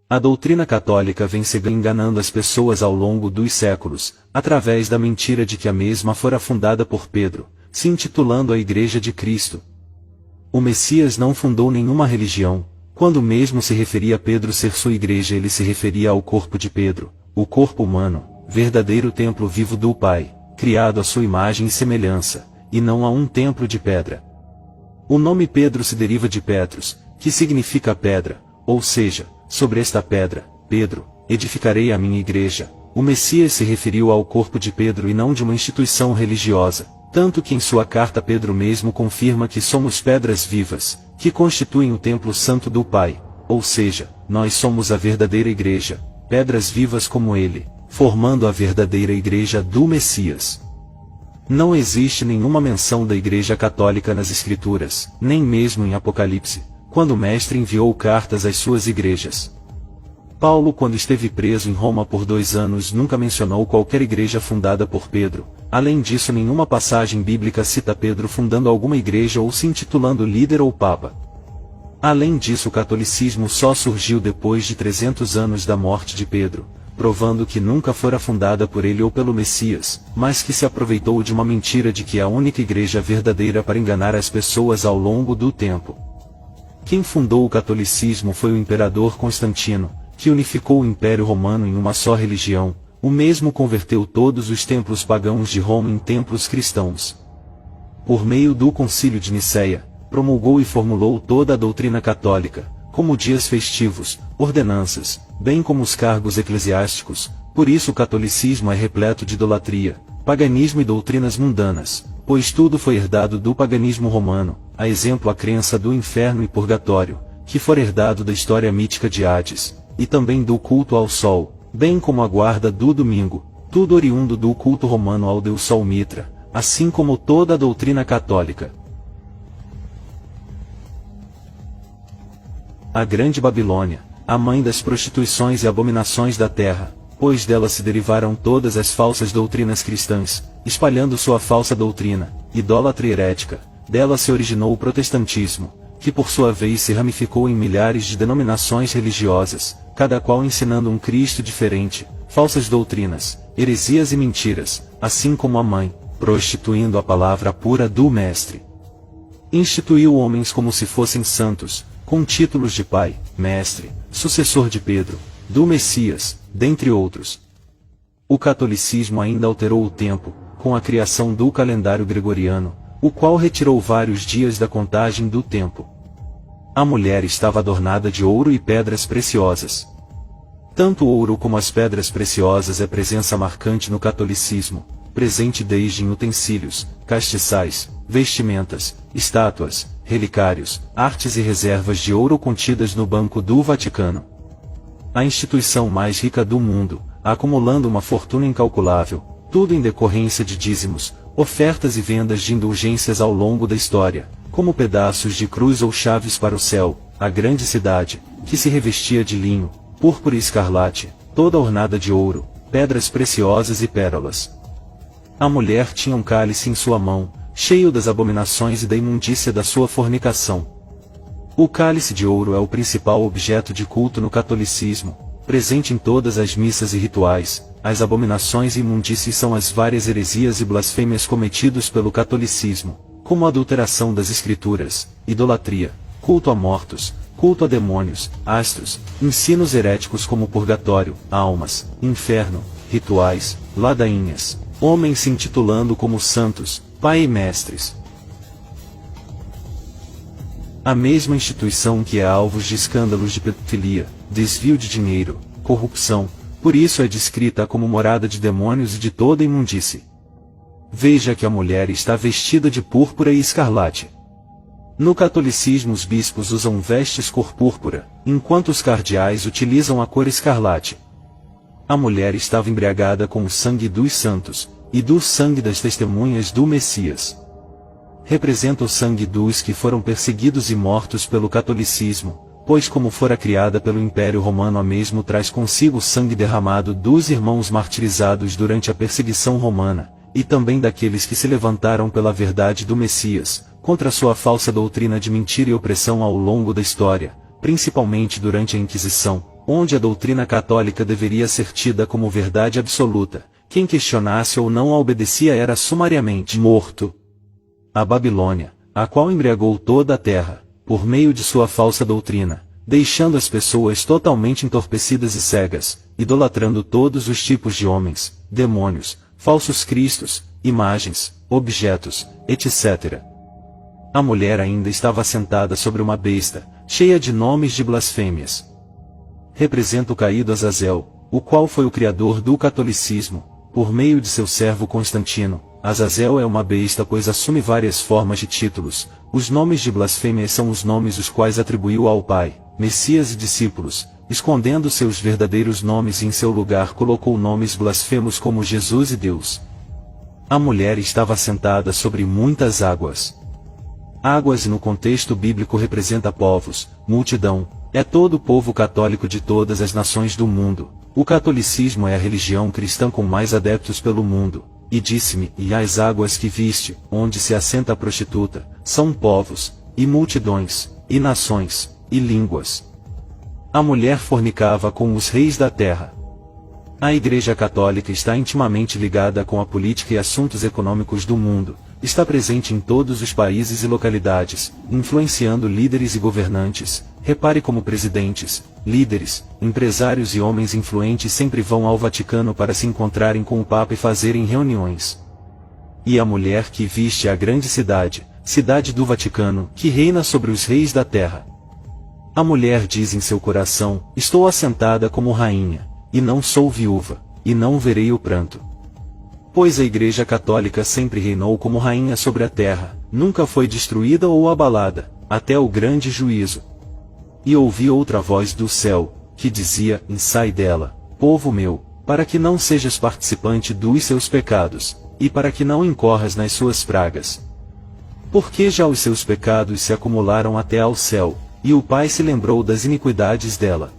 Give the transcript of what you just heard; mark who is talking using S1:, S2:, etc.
S1: A doutrina católica vem se enganando as pessoas ao longo dos séculos, através da mentira de que a mesma fora fundada por Pedro, se intitulando a Igreja de Cristo. O Messias não fundou nenhuma religião. Quando mesmo se referia a Pedro ser sua igreja, ele se referia ao corpo de Pedro, o corpo humano, verdadeiro templo vivo do Pai, criado à sua imagem e semelhança, e não a um templo de pedra. O nome Pedro se deriva de Petros, que significa pedra, ou seja, sobre esta pedra, Pedro, edificarei a minha igreja. O Messias se referiu ao corpo de Pedro e não de uma instituição religiosa, tanto que em sua carta Pedro mesmo confirma que somos pedras vivas, que constituem o templo santo do Pai, ou seja, nós somos a verdadeira igreja, pedras vivas como ele, formando a verdadeira igreja do Messias. Não existe nenhuma menção da Igreja Católica nas Escrituras, nem mesmo em Apocalipse, quando o Mestre enviou cartas às suas igrejas. Paulo, quando esteve preso em Roma por 2 anos, nunca mencionou qualquer igreja fundada por Pedro. Além disso, nenhuma passagem bíblica cita Pedro fundando alguma igreja ou se intitulando líder ou papa. Além disso, o catolicismo só surgiu depois de 300 anos da morte de Pedro, provando que nunca fora fundada por ele ou pelo Messias, mas que se aproveitou de uma mentira de que é a única igreja verdadeira para enganar as pessoas ao longo do tempo. Quem fundou o catolicismo foi o imperador Constantino, que unificou o Império Romano em uma só religião. O mesmo converteu todos os templos pagãos de Roma em templos cristãos. Por meio do Concílio de Nicéia, promulgou e formulou toda a doutrina católica, como dias festivos, ordenanças, bem como os cargos eclesiásticos. Por isso o catolicismo é repleto de idolatria, paganismo e doutrinas mundanas, pois tudo foi herdado do paganismo romano, a exemplo a crença do inferno e purgatório, que for herdado da história mítica de Hades, e também do culto ao sol, bem como a guarda do domingo, tudo oriundo do culto romano ao deus Sol Mitra, assim como toda a doutrina católica. A Grande Babilônia, a mãe das prostituições e abominações da terra, pois dela se derivaram todas as falsas doutrinas cristãs, espalhando sua falsa doutrina, idólatra e herética. Dela se originou o protestantismo, que por sua vez se ramificou em milhares de denominações religiosas, cada qual ensinando um Cristo diferente, falsas doutrinas, heresias e mentiras, assim como a mãe, prostituindo a palavra pura do Mestre. Instituiu homens como se fossem santos, com títulos de pai, mestre, sucessor de Pedro, do Messias, dentre outros. O catolicismo ainda alterou o tempo, com a criação do calendário gregoriano, o qual retirou vários dias da contagem do tempo. A mulher estava adornada de ouro e pedras preciosas. Tanto o ouro como as pedras preciosas é presença marcante no catolicismo, presente desde em utensílios, castiçais, vestimentas, estátuas, relicários, artes e reservas de ouro contidas no Banco do Vaticano. A instituição mais rica do mundo, acumulando uma fortuna incalculável, tudo em decorrência de dízimos, ofertas e vendas de indulgências ao longo da história, como pedaços de cruz ou chaves para o céu. A grande cidade, que se revestia de linho, púrpura e escarlate, toda ornada de ouro, pedras preciosas e pérolas. A mulher tinha um cálice em sua mão, cheio das abominações e da imundícia da sua fornicação. O cálice de ouro é o principal objeto de culto no catolicismo, presente em todas as missas e rituais. As abominações e imundícies são as várias heresias e blasfêmias cometidos pelo catolicismo, como a adulteração das escrituras, idolatria, culto a mortos, culto a demônios, astros, ensinos heréticos como purgatório, almas, inferno, rituais, ladainhas, homens se intitulando como santos, pai e mestres. A mesma instituição que é alvo de escândalos de pedofilia, desvio de dinheiro, corrupção, por isso é descrita como morada de demônios e de toda imundície. Veja que a mulher está vestida de púrpura e escarlate. No catolicismo os bispos usam vestes cor púrpura, enquanto os cardeais utilizam a cor escarlate. A mulher estava embriagada com o sangue dos santos, e do sangue das testemunhas do Messias. Representa o sangue dos que foram perseguidos e mortos pelo catolicismo, pois como fora criada pelo Império Romano a mesmo traz consigo o sangue derramado dos irmãos martirizados durante a perseguição romana, e também daqueles que se levantaram pela verdade do Messias, contra sua falsa doutrina de mentira e opressão ao longo da história, principalmente durante a Inquisição, onde a doutrina católica deveria ser tida como verdade absoluta. Quem questionasse ou não a obedecia era sumariamente morto. A Babilônia, a qual embriagou toda a terra, por meio de sua falsa doutrina, deixando as pessoas totalmente entorpecidas e cegas, idolatrando todos os tipos de homens, demônios, falsos cristos, imagens, objetos, etc. A mulher ainda estava sentada sobre uma besta, cheia de nomes de blasfêmias. Representa o caído Azazel, o qual foi o criador do catolicismo, por meio de seu servo Constantino. Azazel é uma besta pois assume várias formas de títulos. Os nomes de blasfêmia são os nomes os quais atribuiu ao Pai, Messias e discípulos, escondendo seus verdadeiros nomes e em seu lugar colocou nomes blasfemos como Jesus e Deus. A mulher estava sentada sobre muitas águas. Águas no contexto bíblico representa povos, multidão, é todo o povo católico de todas as nações do mundo. O catolicismo é a religião cristã com mais adeptos pelo mundo. E disse-me, e as águas que viste, onde se assenta a prostituta, são povos, e multidões, e nações, e línguas. A mulher fornicava com os reis da terra. A Igreja Católica está intimamente ligada com a política e assuntos econômicos do mundo, está presente em todos os países e localidades, influenciando líderes e governantes. Repare como presidentes, líderes, empresários e homens influentes sempre vão ao Vaticano para se encontrarem com o Papa e fazerem reuniões. E a mulher que viste a grande cidade, cidade do Vaticano, que reina sobre os reis da terra. A mulher diz em seu coração, estou assentada como rainha, e não sou viúva, e não verei o pranto. Pois a Igreja Católica sempre reinou como rainha sobre a terra, nunca foi destruída ou abalada, até o grande juízo. E ouvi outra voz do céu, que dizia, sai dela, povo meu, para que não sejas participante dos seus pecados, e para que não incorras nas suas pragas. Porque já os seus pecados se acumularam até ao céu, e o Pai se lembrou das iniquidades dela.